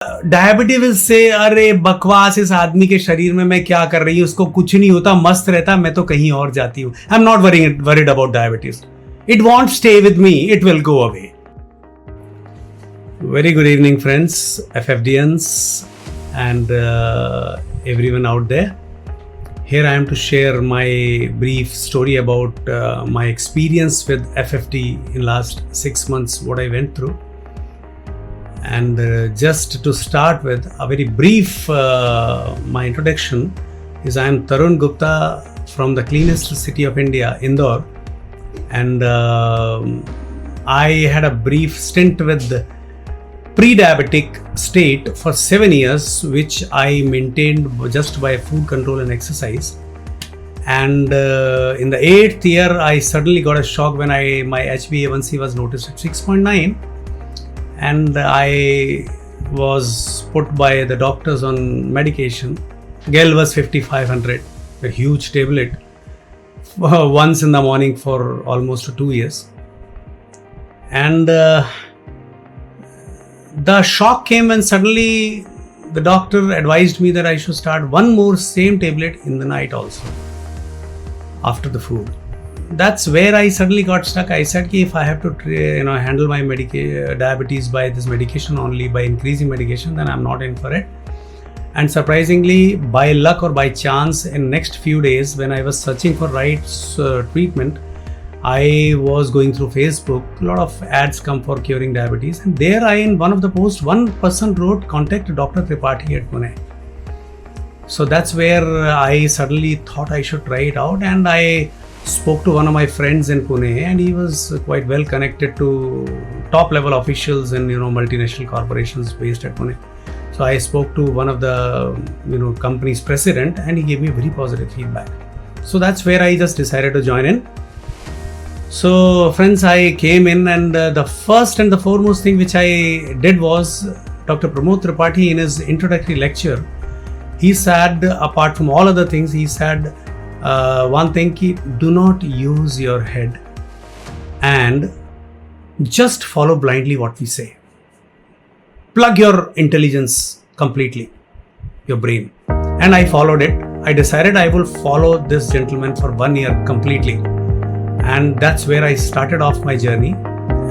Diabetes will say अरे बकवास, इस आदमी के शरीर में मैं क्या कर रही हूँ, उसको कुछ नहीं होता, मस्त रहता, मैं तो कहीं और जाती हूँ. I am not worried about diabetes. It won't stay with me, it will go away. Very good evening, friends, FFDNs, and everyone out there. Here I am to share my brief story about my experience with FFD in last 6 months, what I went through. And just to start with, a very brief, my introduction is I am Tarun Gupta from the cleanest city of India, Indore. And I had a brief stint with the pre-diabetic state for 7 years, which I maintained just by food control and exercise. And in the 8th year, I suddenly got a shock when my HbA1c was noticed at 6.9, and I was put by the doctors on medication. GEL was 5500, a huge tablet. Once in the morning for almost 2 years, and the shock came when suddenly the doctor advised me that I should start one more same tablet in the night also after the food. That's where I suddenly got stuck. I said, if I have to handle my diabetes by this medication only, by increasing medication, then I'm not in for it. And surprisingly, by luck or by chance, in next few days when I was searching for right treatment, I was going through Facebook. A lot of ads come for curing diabetes, and there in one of the posts, one person wrote, contact Dr. Tripathi at Pune. So that's where I suddenly thought I should try it out, and I spoke to one of my friends in Pune, and he was quite well connected to top level officials in multinational corporations based at Pune. So I spoke to one of the company's president, and he gave me very positive feedback. So that's where I just decided to join in. So friends, I came in, and the first and the foremost thing which I did was Dr.Pramod Tripathi in his introductory lecture, he said, apart from all other things, he said one thing: do not use your head and just follow blindly what we say. Plug your intelligence completely, your brain. And I followed it. I decided I will follow this gentleman for 1 year completely. And that's where I started off my journey.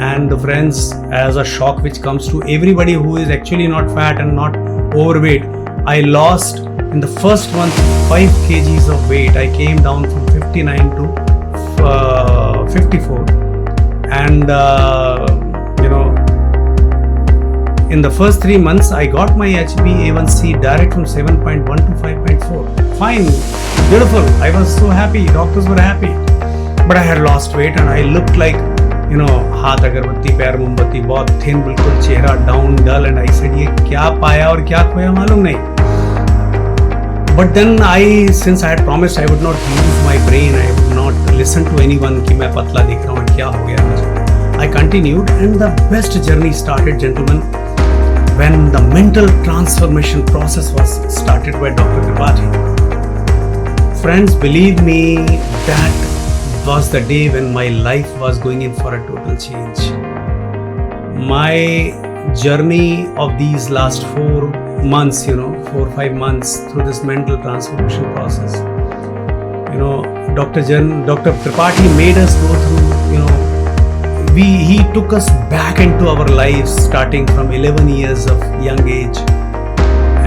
And friends, as a shock which comes to everybody who is actually not fat and not overweight, I lost in the first month 5 kgs of weight. I came down from 59 to 54. And in the first 3 months, I got my HbA1c direct from 7.1 to 5.4. Fine, beautiful. I was so happy. Doctors were happy. But I had lost weight, and I looked like, हाथ अगरबत्ती, पैर मोमबत्ती, बहुत thin, बिल्कुल चेहरा down, dull. And I said, ये क्या पाया और क्या खोया मालूम नहीं. But then since I had promised I would not use my brain, I would not listen to anyone कि मैं पतला दिख रहा हूँ और क्या हो गया मुझे. I continued, and the best journey started, gentlemen, when the mental transformation process was started by Dr. Tripathi. Friends, believe me, that was the day when my life was going in for a total change. My journey of these last 4 months, 4-5 months through this mental transformation process, Dr. Tripathi made us go through, he took us back into our lives starting from 11 years of young age,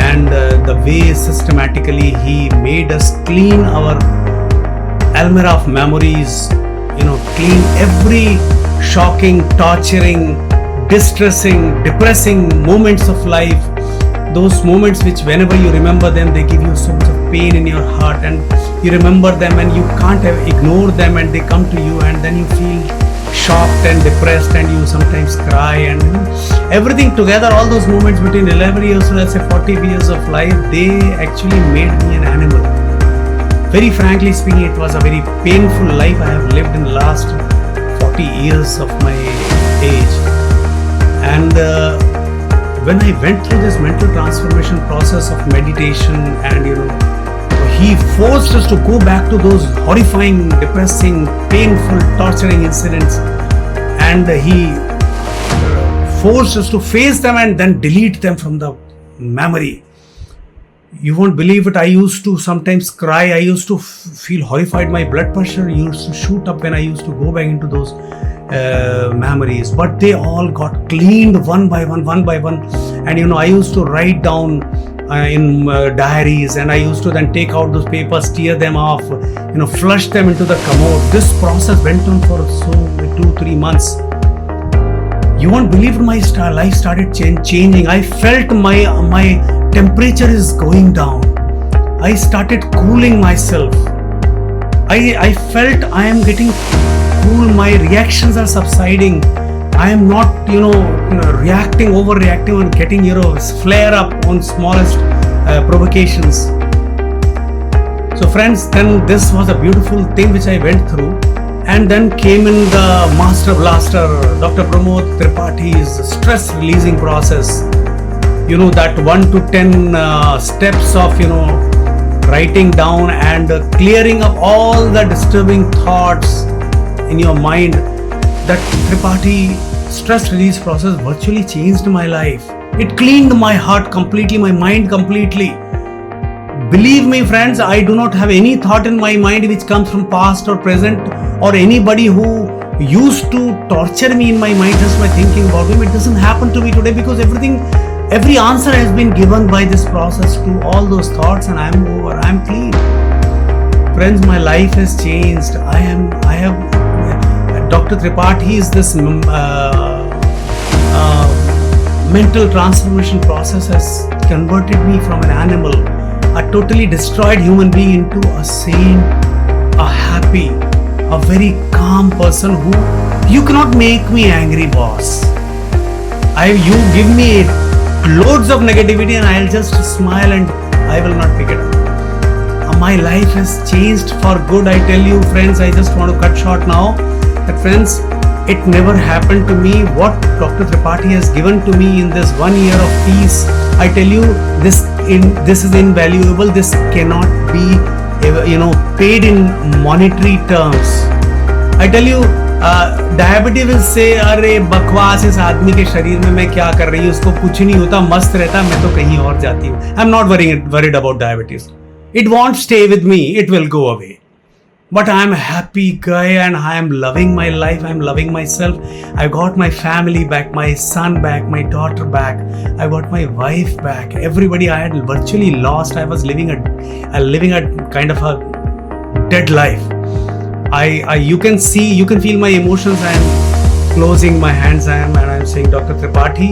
and the way systematically he made us clean our almirah of memories, clean every shocking, torturing, distressing, depressing moments of life, those moments which whenever you remember them, they give you so much of pain in your heart, and you remember them and you can't ignore them, and they come to you, and then you feel shocked and depressed, and you sometimes cry, and everything together, all those moments between 11 years to let's say 40 years of life, they actually made me an animal. Very frankly speaking, it was a very painful life I have lived in the last 40 years of my age. And when I went through this mental transformation process of meditation, and he forced us to go back to those horrifying, depressing, painful, torturing incidents, and he forced us to face them and then delete them from the memory. You won't believe it. I used to sometimes cry. I used to feel horrified. My blood pressure used to shoot up when I used to go back into those memories. But they all got cleaned one by one. And I used to write down in diaries, and I used to then take out those papers, tear them off, flush them into the commode. This process went on for 2-3 months. You won't believe my life started changing. I felt my temperature is going down. I started cooling myself. I felt I am getting cool. My reactions are subsiding. I am not, overreacting and getting, flare up on smallest provocations. So friends, then this was a beautiful thing which I went through. And then came in the master blaster, Dr. Pramod Tripaঠি's stress releasing process. That 1 to 10 steps of, writing down and clearing up all the disturbing thoughts in your mind. That Tripathi stress release process virtually changed my life. It cleaned my heart completely, my mind completely. Believe me, friends, I do not have any thought in my mind which comes from past or present, or anybody who used to torture me in my mind just by thinking about him. It doesn't happen to me today because every answer has been given by this process to all those thoughts, and I'm over. I'm clean. Friends, my life has changed. Dr. Tripathi is this mental transformation process has converted me from an animal, a totally destroyed human being, into a sane, a happy, a very calm person who you cannot make me angry, boss. You give me loads of negativity and I'll just smile and I will not pick it up. My life has changed for good. I tell you, friends, I just want to cut short now. That friends, it never happened to me. What Dr. Tripathi has given to me in this 1 year of peace, I tell you, this is invaluable. This cannot be, paid in monetary terms. I tell you, diabetes will say अरे बकवास, इस आदमी के शरीर में मैं क्या कर रही हूँ, उसको कुछ नहीं होता, मस्त रहता, मैं तो कहीं और जाती हूँ. I am not worried about diabetes. It won't stay with me. It will go away. But I am a happy guy and I am loving my life. I am loving myself. I got my family back, my son back, my daughter back. I got my wife back. Everybody I had virtually lost. I was living a kind of a dead life. You can feel my emotions. I am closing my hands. And I am saying, Dr. Tripathi,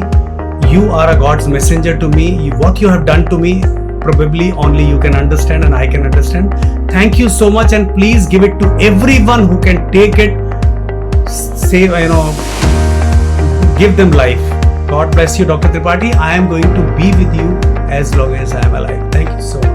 you are a God's messenger to me. What you have done to me, probably only you can understand and I can understand. Thank you so much, and please give it to everyone who can take it. Give them life. God bless you, Dr. Tripathi. I am going to be with you as long as I am alive. Thank you so much.